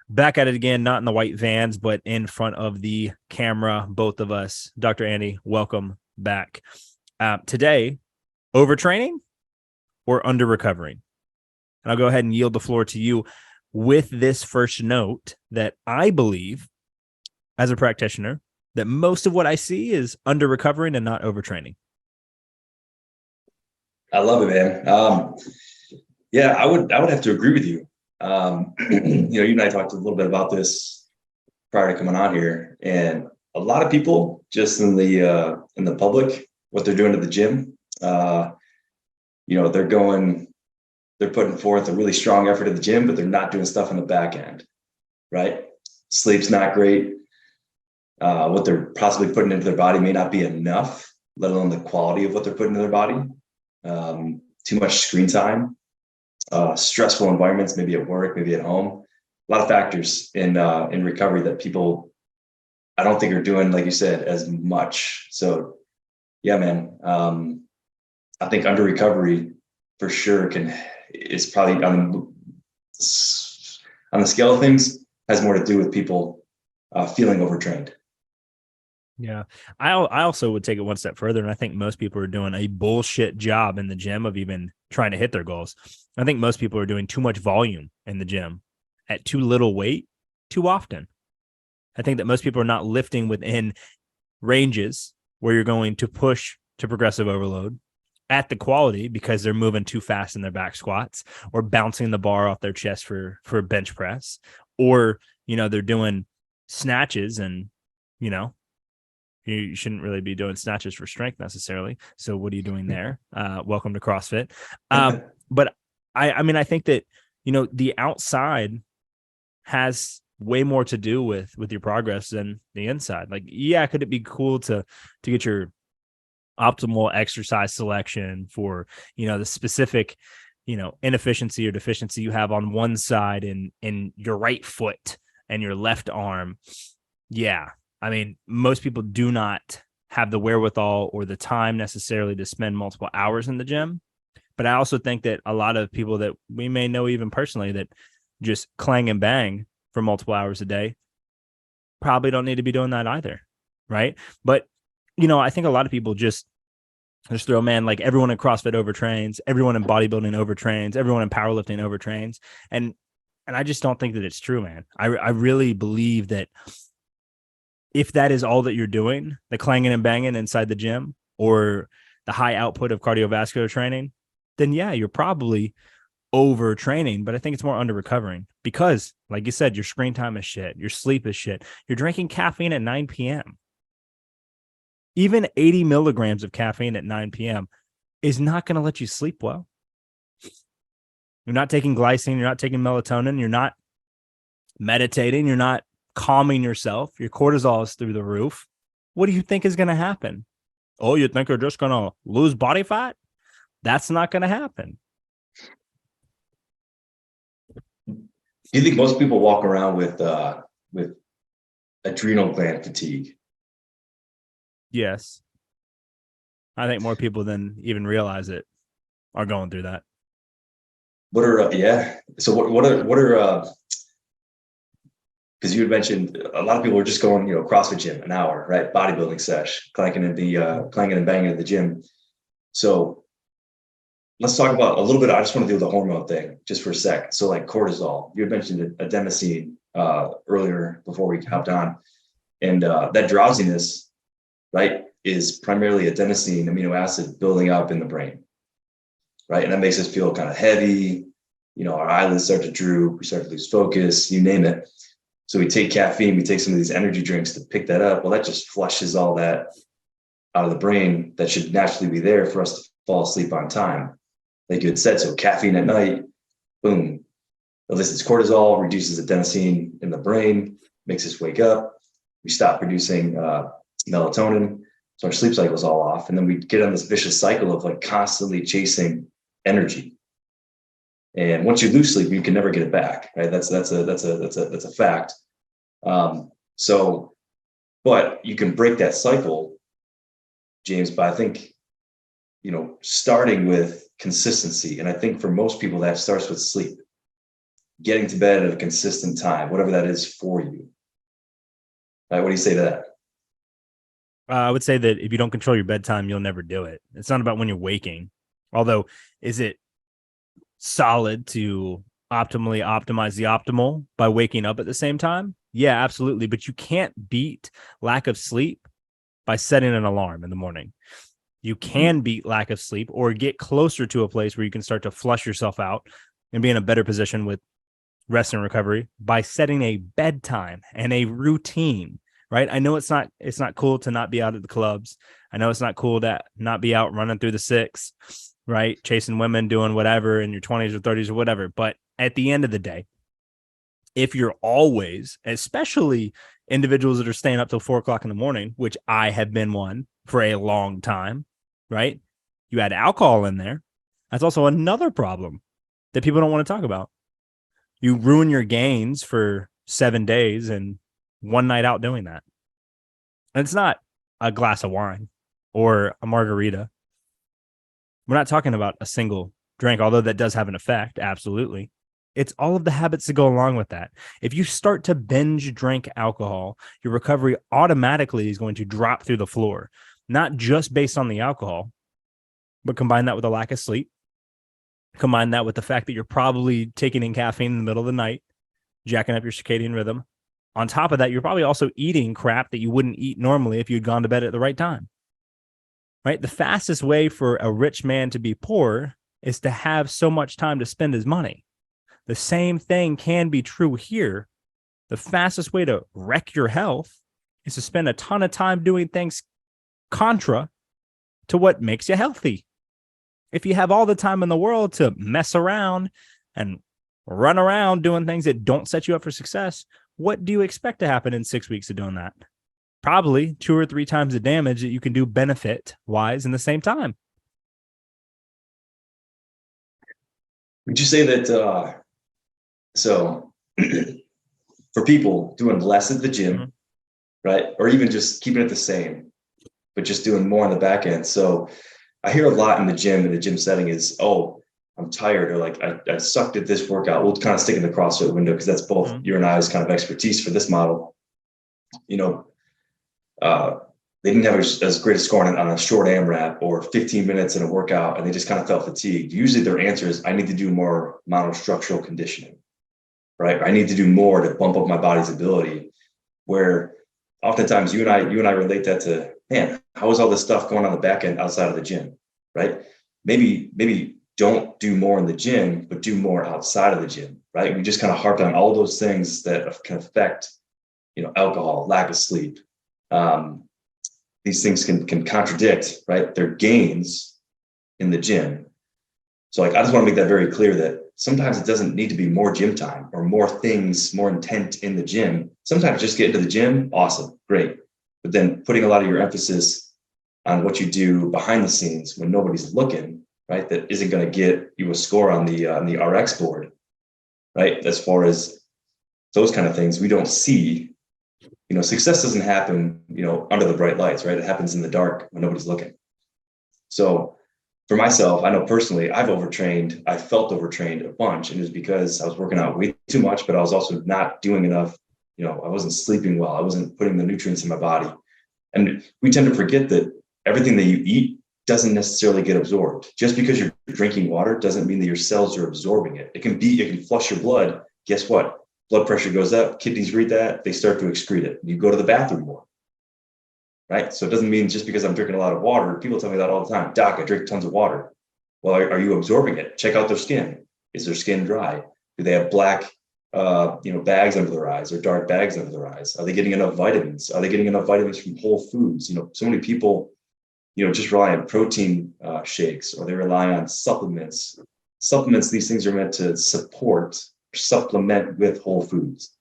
Back at it again, not in the white vans, but in front of the camera, both of us. Dr. Andy, welcome back. Today, overtraining or under recovering? And I'll go ahead and yield the floor to you with this first note that I believe, as a practitioner, that most of what I see is under recovering and not overtraining. I love it, man. Yeah, I would have to agree with you. You and I talked a little bit about this prior to coming on here, and a lot of people just in the public, what they're doing at the gym, they're putting forth a really strong effort at the gym, but they're not doing stuff on the back end, right? Sleep's not great. What they're possibly putting into their body may not be enough, let alone the quality of what they're putting into their body. Too much screen time, stressful environments, maybe at work, maybe at home. A lot of factors in recovery that people, I don't think, are doing, like you said, as much. So, yeah, man. I think under recovery for sure is probably on the scale of things, has more to do with people feeling overtrained. Yeah. I also would take it one step further. And I think most people are doing a bullshit job in the gym of even trying to hit their goals. I think most people are doing too much volume in the gym at too little weight too often. I think that most people are not lifting within ranges where you're going to push to progressive overload at the quality because they're moving too fast in their back squats or bouncing the bar off their chest for bench press, or, they're doing snatches and, you shouldn't really be doing snatches for strength necessarily. So what are you doing there? Welcome to CrossFit. But I think that, the outside has way more to do with your progress than the inside. Like, yeah, could it be cool to get your optimal exercise selection for, the specific, inefficiency or deficiency you have on one side in your right foot and your left arm? Yeah. I mean, most people do not have the wherewithal or the time necessarily to spend multiple hours in the gym. But I also think that a lot of people that we may know even personally that just clang and bang for multiple hours a day probably don't need to be doing that either. Right. But, I think a lot of people just throw, man, like everyone in CrossFit overtrains, everyone in bodybuilding overtrains, everyone in powerlifting overtrains. And I just don't think that it's true, man. I really believe that if that is all that you're doing, the clanging and banging inside the gym or the high output of cardiovascular training, then yeah, you're probably overtraining. But I think it's more under recovering because, like you said, your screen time is shit. Your sleep is shit. You're drinking caffeine at 9 p.m. Even 80 milligrams of caffeine at 9 p.m. is not going to let you sleep well. You're not taking glycine. You're not taking melatonin. You're not meditating. You're not calming yourself. Your cortisol is through the roof. What do you think is going to happen? Oh, you think you're just going to lose body fat? That's not going to happen. Do you think most people walk around with adrenal gland fatigue? Yes. I think more people than even realize it are going through that. What are So what are because you had mentioned a lot of people are just going, CrossFit gym, an hour, right? Bodybuilding sesh, clanking and banging at the gym. So let's talk about a little bit. I just want to do the hormone thing just for a sec. So like cortisol, you had mentioned adenosine earlier before we hopped on, and that drowsiness, right, is primarily adenosine amino acid building up in the brain, right? And that makes us feel kind of heavy. Our eyelids start to droop. We start to lose focus, you name it. So we take caffeine, we take some of these energy drinks to pick that up. Well, that just flushes all that out of the brain that should naturally be there for us to fall asleep on time. Like you had said, so caffeine at night, boom, elicits cortisol, reduces adenosine in the brain, makes us wake up. We stop producing melatonin. So our sleep cycle is all off. And then we get on this vicious cycle of like constantly chasing energy. And once you lose sleep, you can never get it back, right? That's a fact. But you can break that cycle, James, by I think, starting with consistency. And I think for most people that starts with sleep. getting to bed at a consistent time, whatever that is for you. Right? What do you say to that? I would say that if you don't control your bedtime, you'll never do it. It's not about when you're waking. Although, is it solid to optimally optimize the optimal by waking up at the same time? Yeah, absolutely. But you can't beat lack of sleep by setting an alarm in the morning. You can beat lack of sleep or get closer to a place where you can start to flush yourself out and be in a better position with rest and recovery by setting a bedtime and a routine, right? I know it's not cool to not be out at the clubs. I know it's not cool to not be out running through the six, right? Chasing women, doing whatever in your 20s or 30s or whatever. But at the end of the day, if you're always, especially individuals that are staying up till 4 o'clock in the morning, which I have been one for a long time, right? You add alcohol in there. That's also another problem that people don't want to talk about. You ruin your gains for 7 days and one night out doing that. And it's not a glass of wine or a margarita. We're not talking about a single drink, although that does have an effect. Absolutely. It's all of the habits that go along with that. If you start to binge drink alcohol, your recovery automatically is going to drop through the floor, not just based on the alcohol, but combine that with a lack of sleep. Combine that with the fact that you're probably taking in caffeine in the middle of the night, jacking up your circadian rhythm. On top of that, you're probably also eating crap that you wouldn't eat normally if you'd gone to bed at the right time. Right? The fastest way for a rich man to be poor is to have so much time to spend his money. The same thing can be true here. The fastest way to wreck your health is to spend a ton of time doing things contra to what makes you healthy. If you have all the time in the world to mess around and run around doing things that don't set you up for success, what do you expect to happen in 6 weeks of doing that? Probably 2 or 3 times the damage that you can do benefit-wise in the same time. Would you say that, so for people doing less at the gym, right? Or even just keeping it the same, but just doing more on the back end. So I hear a lot in the gym setting is, oh, I'm tired, or like I sucked at this workout. We'll kind of stick in the CrossFit window because that's both your and I's kind of expertise for this model. You know, they didn't have as great a score on a short AMRAP or 15 minutes in a workout, and they just kind of felt fatigued. Usually their answer is, I need to do more monostructural conditioning, right? I need to do more to bump up my body's ability, where oftentimes you and I relate that to, man, how is all this stuff going on the back end outside of the gym, right? Maybe don't do more in the gym, but do more outside of the gym, right? We just kind of harped on all those things that can affect, alcohol, lack of sleep. These things can contradict, right, their gains in the gym. So I just want to make that very clear that sometimes it doesn't need to be more gym time or more things, more intent in the gym. Sometimes just get into the gym, awesome, great. But then putting a lot of your emphasis on what you do behind the scenes when nobody's looking, right, that isn't going to get you a score on the RX board, right? As far as those kind of things, we don't see. Success doesn't happen, under the bright lights, right? It happens in the dark when nobody's looking. So for myself, I know personally, I've overtrained. I felt overtrained a bunch, and it was because I was working out way too much, but I was also not doing enough. I wasn't sleeping well. I wasn't putting the nutrients in my body. And we tend to forget that everything that you eat doesn't necessarily get absorbed. Just because you're drinking water doesn't mean that your cells are absorbing it. It can flush your blood. Guess what? Blood pressure goes up, kidneys read that, they start to excrete it. You go to the bathroom more, right? So it doesn't mean just because I'm drinking a lot of water, people tell me that all the time, Doc, I drink tons of water. Well, are you absorbing it? Check out their skin. Is their skin dry? Do they have black, bags under their eyes or dark bags under their eyes? Are they getting enough vitamins? Are they getting enough vitamins from whole foods? So many people, just rely on protein shakes, or they rely on supplements. Supplements, these things are meant to supplement with whole foods.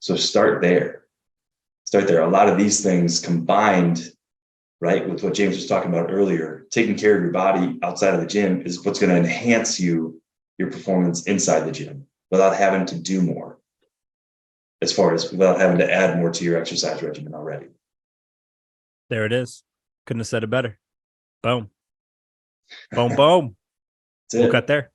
So start there. A lot of these things combined, right, with what James was talking about earlier, taking care of your body outside of the gym is what's going to enhance your performance inside the gym without having to do more, without having to add more to your exercise regimen already. There it is. Couldn't have said it better. Boom. Boom, boom. We'll cut there.